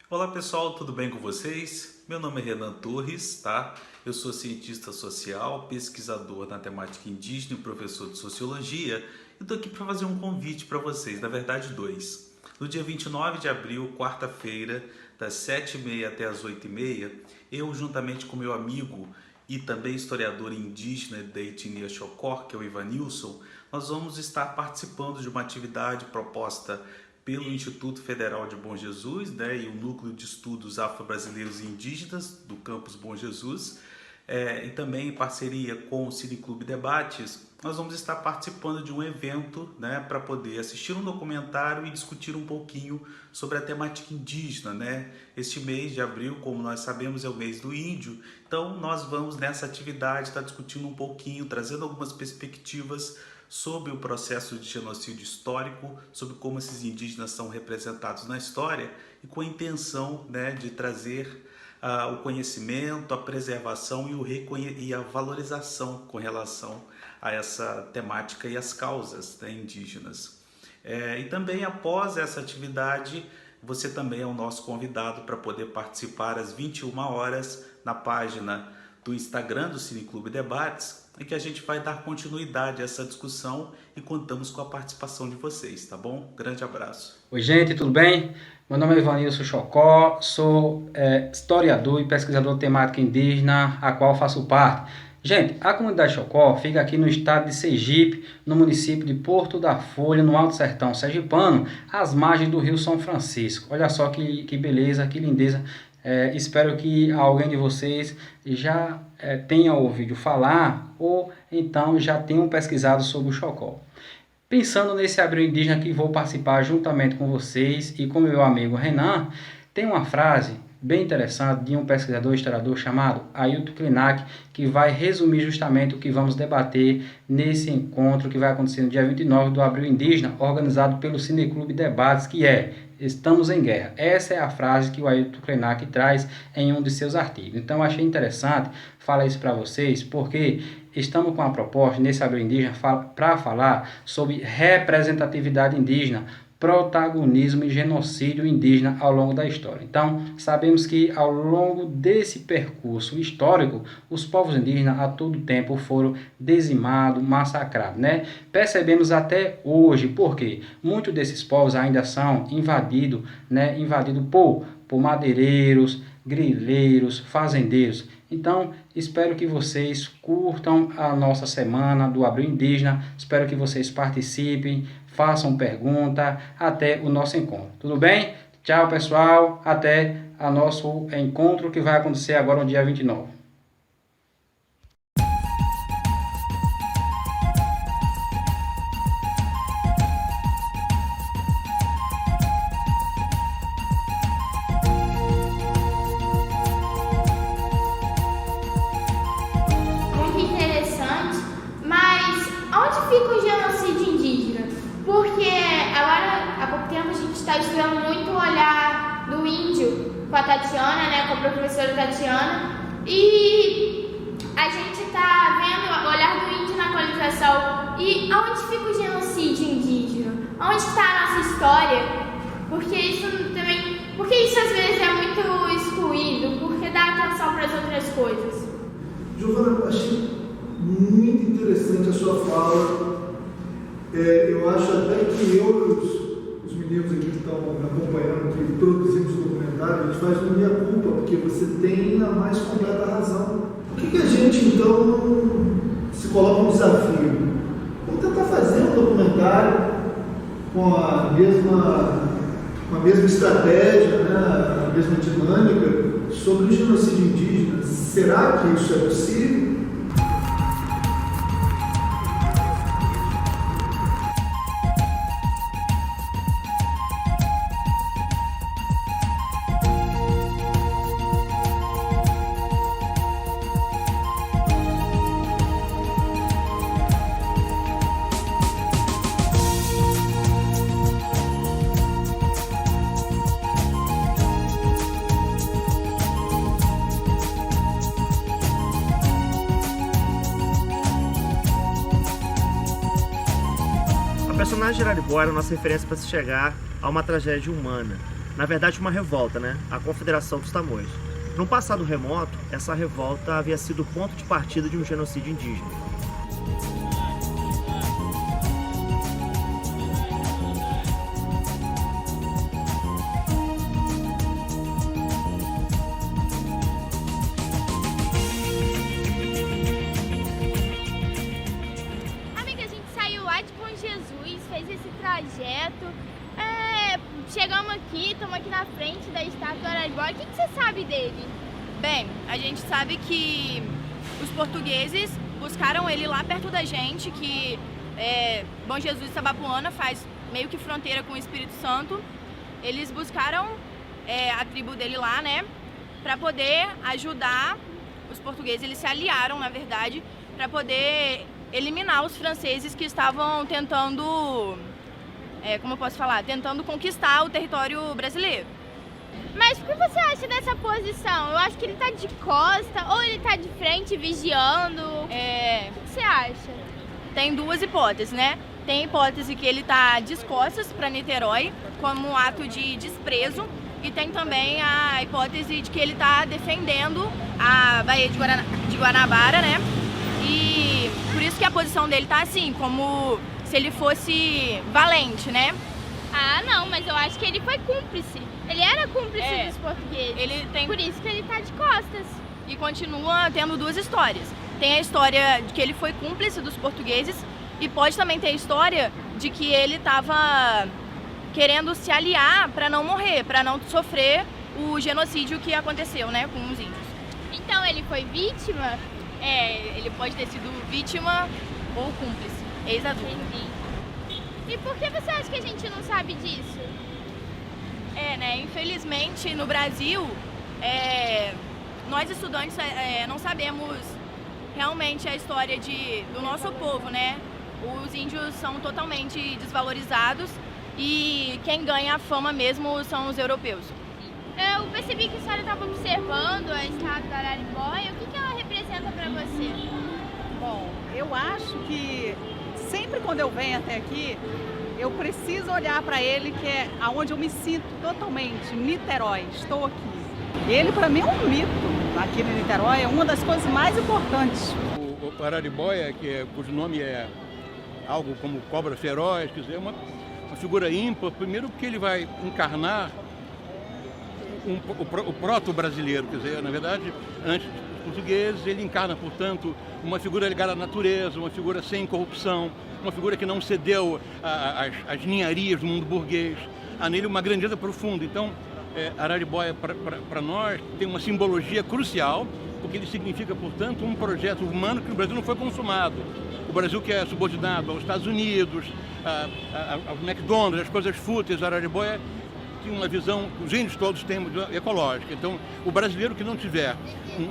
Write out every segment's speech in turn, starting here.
Olá pessoal, tudo bem com vocês? Meu nome é Renan Torres, tá? Eu sou cientista social, pesquisador na temática indígena e professor de sociologia e estou aqui para fazer um convite para vocês, na verdade dois. No dia 29 de abril, quarta-feira, das 7h30 até as 8h30, eu juntamente com meu amigo e também historiador indígena da etnia Xocó, que é o Ivanilson, nós vamos estar participando de uma atividade proposta pelo Instituto Federal de Bom Jesus, né, e o Núcleo de Estudos Afro-Brasileiros e Indígenas do Campus Bom Jesus, e também em parceria com o Cineclube Debates, nós vamos estar participando de um evento, né, para poder assistir um documentário e discutir um pouquinho sobre a temática indígena, né? Este mês de abril, como nós sabemos, é o mês do índio, então nós vamos nessa atividade estar discutindo um pouquinho, trazendo algumas perspectivas sobre o processo de genocídio histórico, sobre como esses indígenas são representados na história e com a intenção, né, de trazer o conhecimento, a preservação e a valorização com relação a essa temática e as causas, né, indígenas. E também após essa atividade, você também é o nosso convidado para poder participar às 21 horas na página do Instagram do Cineclube Debates, em que a gente vai dar continuidade a essa discussão e contamos com a participação de vocês, tá bom? Grande abraço. Oi gente, tudo bem? Meu nome é Ivanilson Xocó, sou historiador e pesquisador temático indígena, a qual faço parte. Gente, a comunidade Xocó fica aqui no estado de Sergipe, no município de Porto da Folha, no Alto Sertão Sergipano, às margens do Rio São Francisco. Olha só que beleza, que lindeza. Espero que alguém de vocês já tenha ouvido falar ou então já tenham pesquisado sobre o Xocó. Pensando nesse abril indígena que vou participar juntamente com vocês e com meu amigo Renan, tem uma frase bem interessante de um pesquisador e historiador chamado Ailton Krenak, que vai resumir justamente o que vamos debater nesse encontro que vai acontecer no dia 29 do Abril Indígena, organizado pelo Cineclube Debates, que é "Estamos em guerra". Essa é a frase que o Ailton Krenak traz em um de seus artigos. Então achei interessante falar isso para vocês, porque estamos com a proposta nesse Abril Indígena para falar sobre representatividade indígena, protagonismo e genocídio indígena ao longo da história. Então, sabemos que ao longo desse percurso histórico, os povos indígenas a todo tempo foram dizimados, massacrados, né? Percebemos até hoje, porque muitos desses povos ainda são invadidos, né? Invadidos por madeireiros, grileiros, fazendeiros. Então, espero que vocês curtam a nossa semana do Abril Indígena, espero que vocês participem, façam pergunta, até o nosso encontro. Tudo bem? Tchau, pessoal, até o nosso encontro que vai acontecer agora no dia 29. Fica o genocídio indígena, porque agora há pouco tempo a gente está estudando muito o olhar do índio com a Tatiana, né, com a professora Tatiana, e a gente está vendo o olhar do índio na colonização. E aonde fica o genocídio indígena? Onde está a nossa história? Porque isso às vezes é muito excluído, porque dá atenção para as outras coisas. Giovana, eu achei muito interessante a sua fala. Eu acho até que eu e os meninos aqui que estão me acompanhando, que produzimos o documentário, a gente faz uma minha culpa, porque você tem a mais completa razão. Por que a gente então se coloca um desafio? Vamos tentar fazer um documentário com a mesma estratégia, né, a mesma dinâmica sobre o genocídio indígena. Será que isso é possível? A personagem de Araribó era a nossa referência para se chegar a uma tragédia humana. na verdade uma revolta, né? A Confederação dos Tamoios. Num passado remoto, essa revolta havia sido o ponto de partida de um genocídio indígena. Fez esse trajeto, chegamos aqui, estamos aqui na frente da estátua do Araribóia. O que você sabe dele? Bem, a gente sabe que os portugueses buscaram ele lá perto da gente, que Bom Jesus de Sabapuana faz meio que fronteira com o Espírito Santo. Eles buscaram a tribo dele lá, né, para poder ajudar os portugueses. Eles se aliaram, na verdade, para poder eliminar os franceses que estavam tentando, como eu posso falar, tentando conquistar o território brasileiro. Mas o que você acha dessa posição? Eu acho que ele tá de costa ou ele tá de frente vigiando. O que você acha? Tem duas hipóteses, né? Tem a hipótese que ele tá de costas para Niterói como um ato de desprezo, e tem também a hipótese de que ele tá defendendo a Baía de Guanabara, né? E por isso que a posição dele tá assim, como se ele fosse valente, né? Ah, não, mas eu acho que ele foi cúmplice. Ele era cúmplice dos portugueses. Por isso que ele tá de costas. E continua tendo duas histórias. Tem a história de que ele foi cúmplice dos portugueses, e pode também ter a história de que ele tava querendo se aliar para não morrer, para não sofrer o genocídio que aconteceu, né, com os índios. Então ele foi vítima? Ele pode ter sido vítima ou cúmplice, ex-adulto. Entendi. E por que você acha que a gente não sabe disso? Né, infelizmente no Brasil, nós estudantes não sabemos realmente a história do nosso povo, né? Os índios são totalmente desvalorizados e quem ganha a fama mesmo são os europeus. Eu percebi que a senhora estava observando a estátua da Araribóia. O que ela representa para você? Bom, eu acho que sempre quando eu venho até aqui, eu preciso olhar para ele, que é aonde eu me sinto totalmente, Niterói, estou aqui. Ele para mim é um mito aqui no Niterói, é uma das coisas mais importantes. O Araribóia, cujo nome é algo como cobra feroz, quer dizer, uma figura ímpar, primeiro porque ele vai encarnar o proto-brasileiro, quer dizer, na verdade, antes dos portugueses, ele encarna, portanto, uma figura ligada à natureza, uma figura sem corrupção, uma figura que não cedeu às ninharias do mundo burguês. Há nele uma grandeza profunda. Então, Araribóia, para nós, tem uma simbologia crucial, porque ele significa, portanto, um projeto humano que no Brasil não foi consumado. O Brasil que é subordinado aos Estados Unidos, aos McDonald's, às coisas fúteis, Araribóia tem uma visão, os índios todos têm, ecológica. Então, o brasileiro que não tiver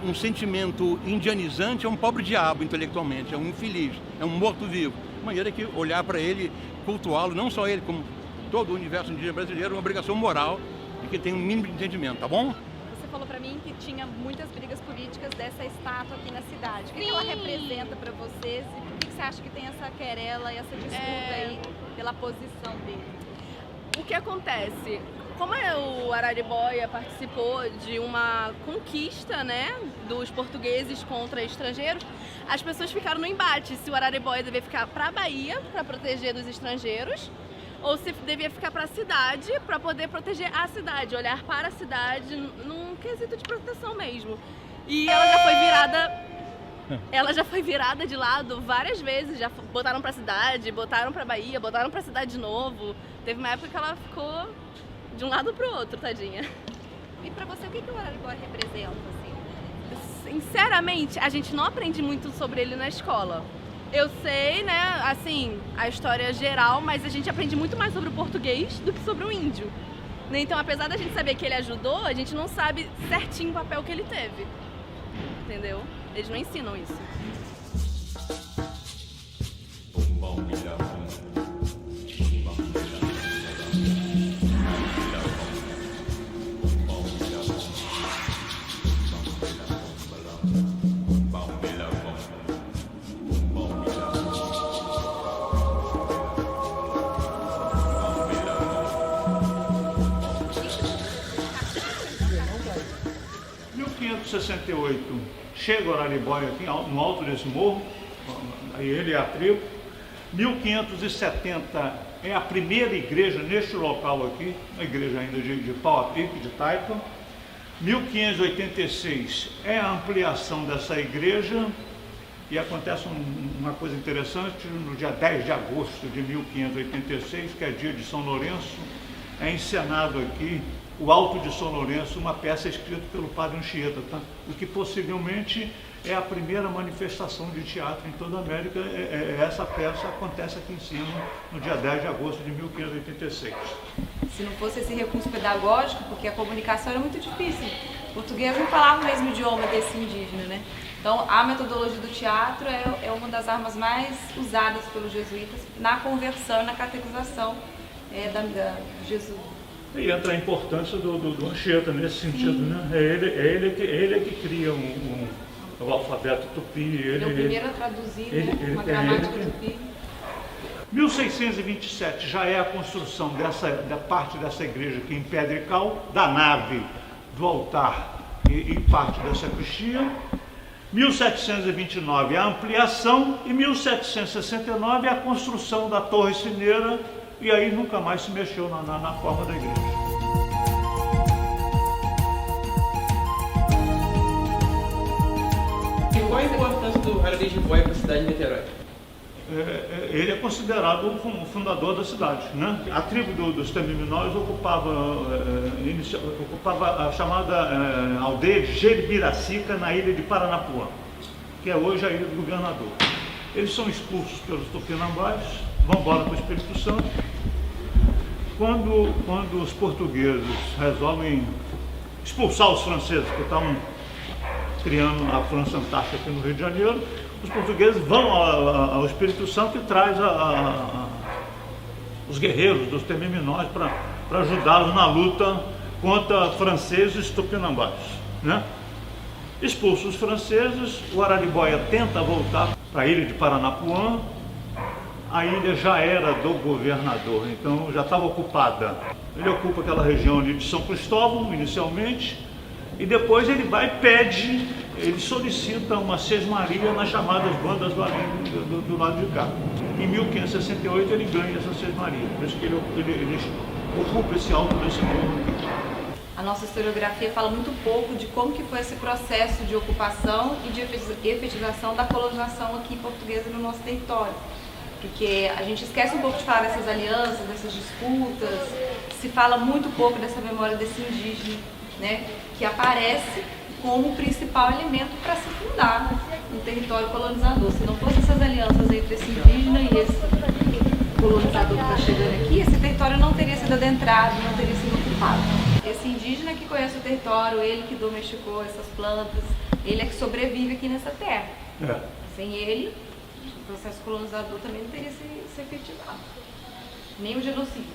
um sentimento indianizante é um pobre diabo intelectualmente, é um infeliz, é um morto-vivo. De maneira que olhar para ele, cultuá-lo, não só ele, como todo o universo indígena brasileiro, é uma obrigação moral e que tem um mínimo de entendimento, tá bom? Você falou para mim que tinha muitas brigas políticas dessa estátua aqui na cidade. O que ela representa para vocês e por que você acha que tem essa querela e essa disputa aí pela posição dele? O que acontece? Como o Araribóia participou de uma conquista, né, dos portugueses contra estrangeiros, as pessoas ficaram no embate se o Araribóia devia ficar para a Bahia para proteger dos estrangeiros ou se devia ficar para a cidade para poder proteger a cidade, olhar para a cidade num quesito de proteção mesmo. E ela já foi virada de lado várias vezes, já botaram para a cidade, botaram para a Bahia, botaram para a cidade de novo. Teve uma época que ela ficou de um lado pro outro, tadinha. E pra você, o que o Araribóia representa, assim? Sinceramente, a gente não aprende muito sobre ele na escola. Eu sei, né, assim, a história geral, mas a gente aprende muito mais sobre o português do que sobre o índio. Então, apesar da gente saber que ele ajudou, a gente não sabe certinho o papel que ele teve. Entendeu? Eles não ensinam isso. 1568 chega o Araribóia aqui no alto desse morro, aí ele é a tribo. 1570 é a primeira igreja neste local aqui, uma igreja ainda de pau a pique, de taipa. 1586 é a ampliação dessa igreja e acontece uma coisa interessante, no dia 10 de agosto de 1586, que é dia de São Lourenço, é encenado aqui o Alto de São Lourenço, uma peça escrita pelo padre Anchieta, tá? O que possivelmente é a primeira manifestação de teatro em toda a América. Essa peça acontece aqui em cima no dia 10 de agosto de 1586. Se não fosse esse recurso pedagógico, porque a comunicação era muito difícil. O português não falava o mesmo idioma desse indígena, né? Então, a metodologia do teatro é uma das armas mais usadas pelos jesuítas na conversão e na catequização do Jesus. E entra a importância do Anchieta nesse sentido, né? Ele que cria o alfabeto tupi. Ele é o primeiro a traduzir uma gramática tupi. 1627 já é a construção da parte dessa igreja aqui em pedra e cal, da nave, do altar e parte da sacristia. 1729 é a ampliação e 1769 é a construção da torre sineira, e aí nunca mais se mexeu na forma da igreja. E qual a importância do Araribóia para a cidade de Niterói? Ele é considerado o fundador da cidade, né? A tribo dos Temiminóis ocupava a chamada aldeia de Jeribiracica, na ilha de Paranapuã, que é hoje a ilha do governador. Eles são expulsos pelos tupinambás, vão embora para o Espírito Santo. Quando os portugueses resolvem expulsar os franceses, que estavam criando a França Antártica aqui no Rio de Janeiro, os portugueses vão ao Espírito Santo e traz os guerreiros dos Temiminóis para ajudá-los na luta contra franceses e tupinambás, né? Expulsos os franceses, o Araribóia tenta voltar para a ilha de Paranapuã. A ilha já era do governador, então já estava ocupada. Ele ocupa aquela região ali de São Cristóvão, inicialmente, e depois ele vai e ele solicita uma sesmaria nas chamadas bandas do lado de cá. Em 1568 ele ganha essa sesmaria, por isso que ele ocupa esse alto desse morro. A nossa historiografia fala muito pouco de como que foi esse processo de ocupação e de efetivação da colonização aqui portuguesa no nosso território. Porque a gente esquece um pouco de falar dessas alianças, dessas disputas, se fala muito pouco dessa memória desse indígena, né, que aparece como o principal elemento para se fundar um território colonizador. Se não fossem essas alianças entre esse indígena e esse colonizador que está chegando aqui, esse território não teria sido adentrado, não teria sido ocupado. Esse indígena que conhece o território, ele que domesticou essas plantas, ele é que sobrevive aqui nessa terra. Sem ele, o processo colonizador também não teria se efetivado, nem o genocídio.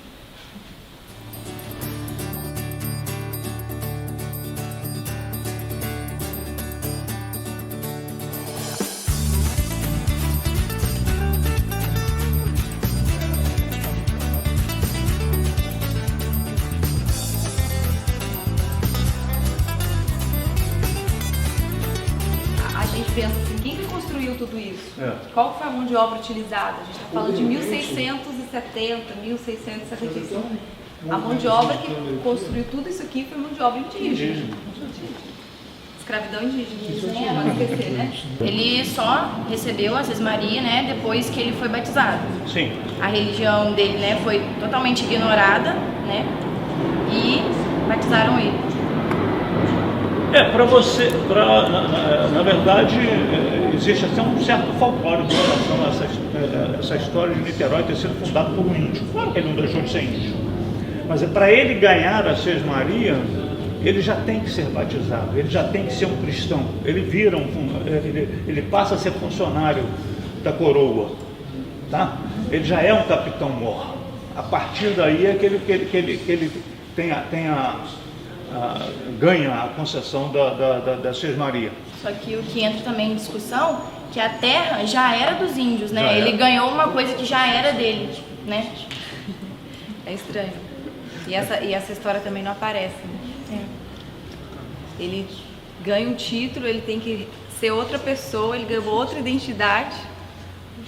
Pensa assim, quem que construiu tudo isso? Qual foi a mão de obra utilizada? A gente está falando de 1670, 1675. A mão de obra que construiu tudo isso aqui foi mão de obra indígena. Escravidão indígena, isso nem é para esquecer, né? Ele só recebeu a sesmaria, né, depois que ele foi batizado. Sim. A religião dele, né, foi totalmente ignorada, né, e batizaram ele. Na verdade, existe até um certo folclore em relação a essa história de Niterói ter sido fundado por um índio. Claro que ele não deixou de ser índio, mas para ele ganhar a sesmaria, ele já tem que ser batizado, ele já tem que ser um cristão, ele passa a ser funcionário da coroa, tá? Ele já é um capitão-mor. A partir daí é que ele ganha a concessão da sesmaria. Só que o que entra também em discussão, que a terra já era dos índios, né? Ele ganhou uma coisa que já era dele, né? É estranho. E essa história também não aparece, né? Ele ganha um título, ele tem que ser outra pessoa, ele ganhou outra identidade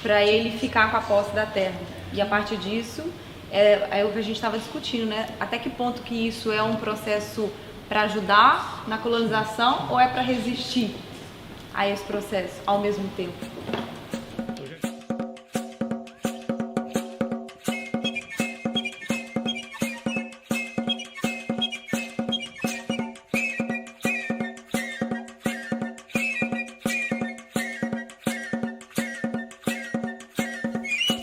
para ele ficar com a posse da terra. E a partir disso, é o que a gente estava discutindo, né? Até que ponto que isso é um processo para ajudar na colonização ou é para resistir a esse processo ao mesmo tempo?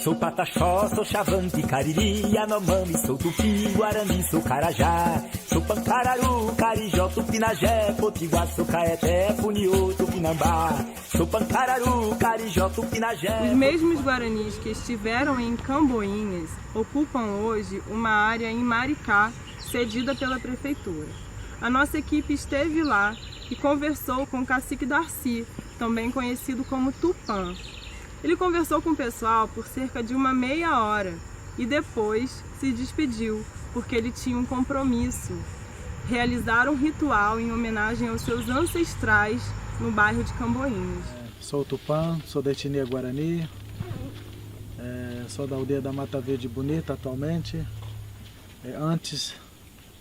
Sou Pataxó, sou Xavante, Cariri, Yanomami, sou Tupi, Guarani, sou Carajá. Sou Pancararu, Carijó, Tupinagé, Potiguar, sou Caeté, Puniô, Tupinambá. Sou Pancararu, Carijó, Tupinagé. Os mesmos guaranis que estiveram em Camboinhas ocupam hoje uma área em Maricá, cedida pela prefeitura. A nossa equipe esteve lá e conversou com o cacique Darcy, também conhecido como Tupã. Ele conversou com o pessoal por cerca de uma meia hora e depois se despediu, porque ele tinha um compromisso: realizar um ritual em homenagem aos seus ancestrais no bairro de Camboinhas. Sou Tupã, sou da etnia Guarani, sou da aldeia da Mata Verde Bonita atualmente. Antes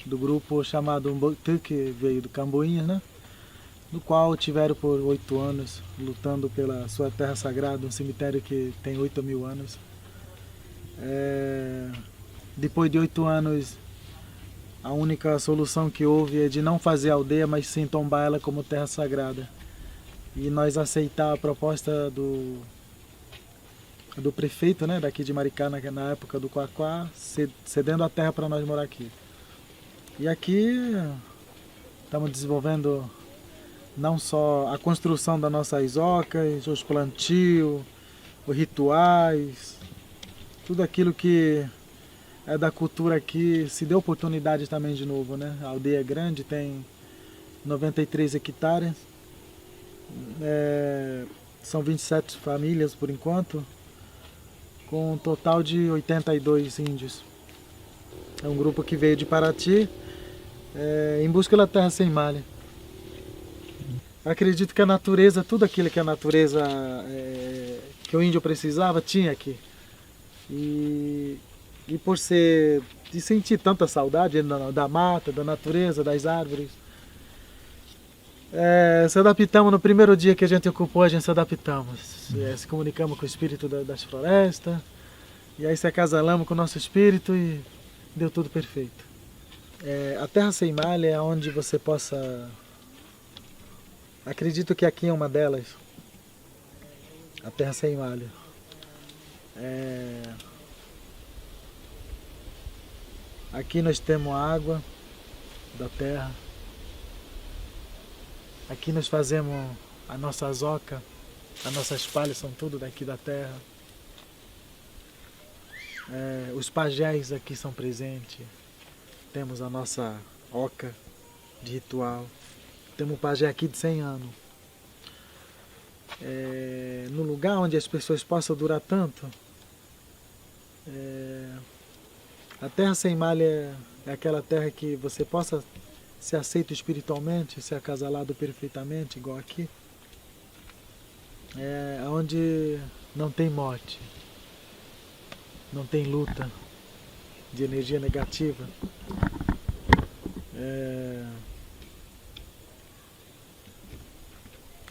do grupo chamado Umbutu, que veio do Camboinhas, né? No qual tiveram por 8 anos lutando pela sua terra sagrada, um cemitério que tem 8.000 anos. Depois de 8 anos, a única solução que houve é de não fazer aldeia, mas sim tombar ela como terra sagrada. E nós aceitar a proposta do prefeito, né, daqui de Maricá, na época do Quaquá, cedendo a terra para nós morar aqui. E aqui estamos desenvolvendo não só a construção das nossas ocas, os plantios, os rituais, tudo aquilo que é da cultura aqui, se deu oportunidade também de novo, né? A aldeia é grande, tem 93 hectares, são 27 famílias por enquanto, com um total de 82 índios. É um grupo que veio de Paraty em busca da terra sem malha. Acredito que a natureza, tudo aquilo que a natureza, que o índio precisava, tinha aqui. E por de sentir tanta saudade da mata, da natureza, das árvores, se adaptamos no primeiro dia que a gente ocupou, a gente se adaptamos. Se comunicamos com o espírito das florestas, e aí se acasalamos com o nosso espírito e deu tudo perfeito. A terra sem malha é onde você possa... Acredito que aqui é uma delas, a terra sem malha. Aqui nós temos água da terra. Aqui nós fazemos a nossa oca, as nossas palhas são tudo daqui da terra. Os pajés aqui são presentes. Temos a nossa oca de ritual. Temos um pajé aqui de 100 anos. No lugar onde as pessoas possam durar tanto, a terra sem malha é aquela terra que você possa ser aceito espiritualmente, ser acasalado perfeitamente, igual aqui. Onde não tem morte, não tem luta de energia negativa.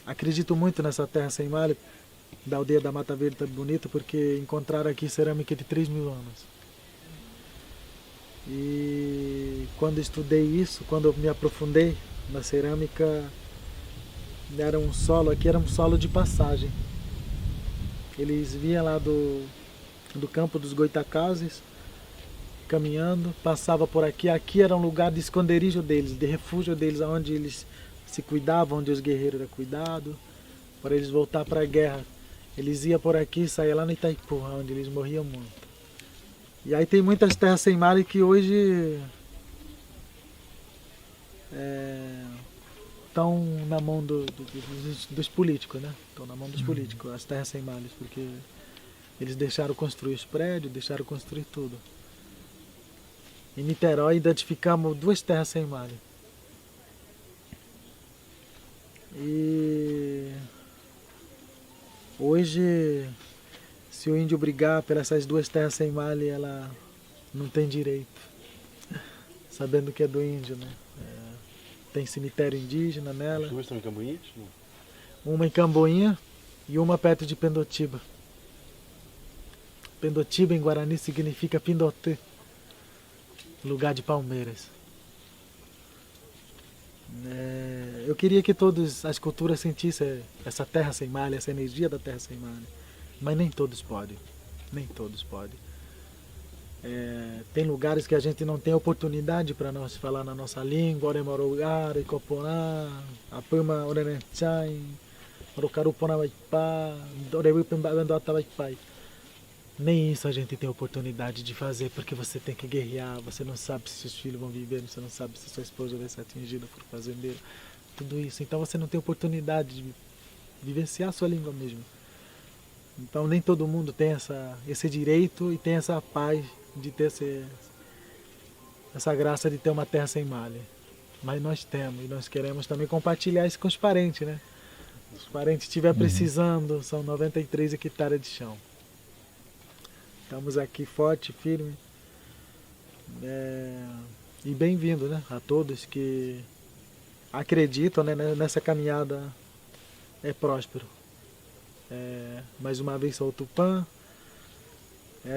Acredito muito nessa terra sem malha, da aldeia da Mata Verde Bonita, porque encontraram aqui cerâmica de 3.000 anos. E quando estudei isso, quando eu me aprofundei na cerâmica, era um solo, aqui era um solo de passagem. Eles vinham lá do campo dos Goitacazes, caminhando, passava por aqui. Aqui era um lugar de esconderijo deles, de refúgio deles, onde eles se cuidavam, onde os guerreiros eram cuidados, para eles voltar para a guerra. Eles iam por aqui, saiam lá no Itaipu, onde eles morriam muito. E aí tem muitas terras sem malha que hoje estão na mão dos políticos, né? Estão na mão dos políticos, as terras sem malhas, porque eles deixaram construir os prédios, deixaram construir tudo. Em Niterói identificamos 2 terras sem malha. E hoje, se o índio brigar pelas essas duas terras sem malha, ela não tem direito, sabendo que é do índio, né? Tem cemitério indígena nela. As duas estão em Camboinhas? Uma em Camboinha e uma perto de Pendotiba. Pendotiba em Guarani significa Pindotê, lugar de palmeiras. Eu queria que todas as culturas sentissem essa terra sem malha, essa energia da terra sem malha, mas nem todos podem, nem todos podem. Tem lugares que a gente não tem oportunidade para nós falar na nossa língua, Oremorogara, Icoporá, Apama, Orenenchay, Orocaruponawaipá, Orewipembabendotawaipai. Nem isso a gente tem oportunidade de fazer, porque você tem que guerrear, você não sabe se seus filhos vão viver, você não sabe se sua esposa vai ser atingida por fazendeiro, tudo isso. Então você não tem oportunidade de vivenciar a sua língua mesmo. Então nem todo mundo tem esse direito e tem essa paz de ter essa graça de ter uma terra sem malha. Mas nós temos, e nós queremos também compartilhar isso com os parentes, né? Se os parentes estiverem precisando, são 93 hectares de chão. Estamos aqui forte, firme, e bem-vindo, né, a todos que acreditam, né, nessa caminhada próspero. Mais uma vez sou o Tupã.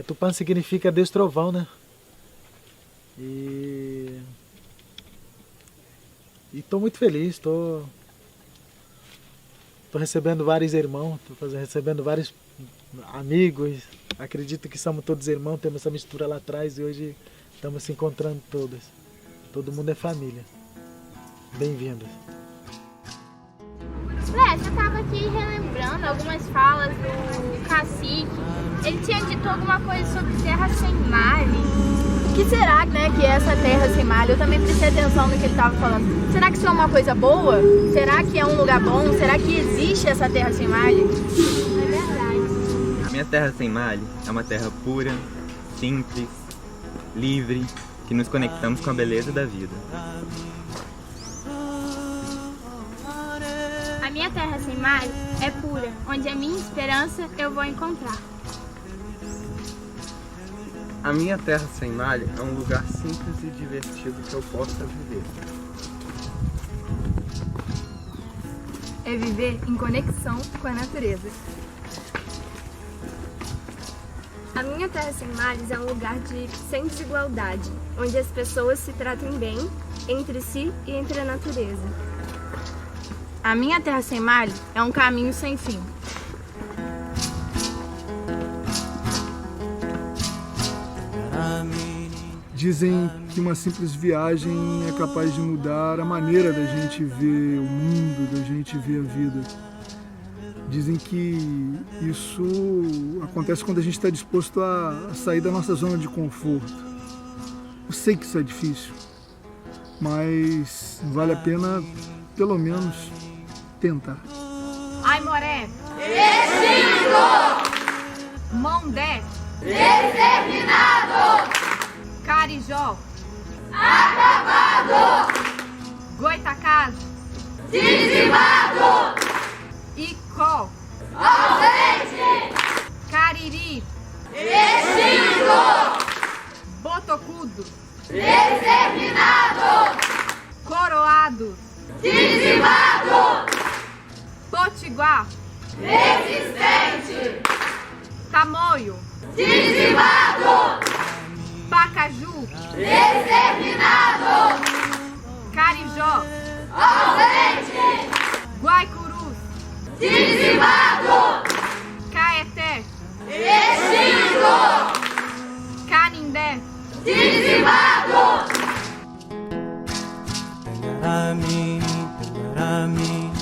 Tupã significa Deus Trovão, né? E estou muito feliz, estou recebendo vários irmãos, estou recebendo vários amigos. Acredito que somos todos irmãos, temos essa mistura lá atrás e hoje estamos se encontrando todos. Todo mundo é família. Bem-vindos. Eu estava aqui relembrando algumas falas do cacique. Ele tinha dito alguma coisa sobre terra sem malha. O que será, né, que é essa terra sem malha? Eu também prestei atenção no que ele estava falando. Será que isso é uma coisa boa? Será que é um lugar bom? Será que existe essa terra sem malha? É verdade. A minha terra sem malha é uma terra pura, simples, livre, que nos conectamos com a beleza da vida. A minha terra sem malha é pura, onde a minha esperança eu vou encontrar. A minha terra sem malha é um lugar simples e divertido que eu possa viver. É viver em conexão com a natureza. A minha terra sem malhas é um lugar sem desigualdade, onde as pessoas se tratem bem entre si e entre a natureza. A minha terra sem malha é um caminho sem fim. Dizem que uma simples viagem é capaz de mudar a maneira da gente ver o mundo, da gente ver a vida. Dizem que isso acontece quando a gente está disposto a sair da nossa zona de conforto. Eu sei que isso é difícil, mas vale a pena, pelo menos, tentar. Aimoré. Extinto! Mondé. Exterminado! Carijó. Acabado! Goitacazes. Dizimado! Icó. Ausente! Cariri. Extinto! Botocudo. Exterminado! Coroado. Dizimado! Potiguar. Resistente! Tamoio. Dizimado! Pacaju. Exterminado! Carijó. Ausente! Guaicurus. Dizimado! Caeté. Extinto! Canindé. Dizimado! Pengarami, pengarami,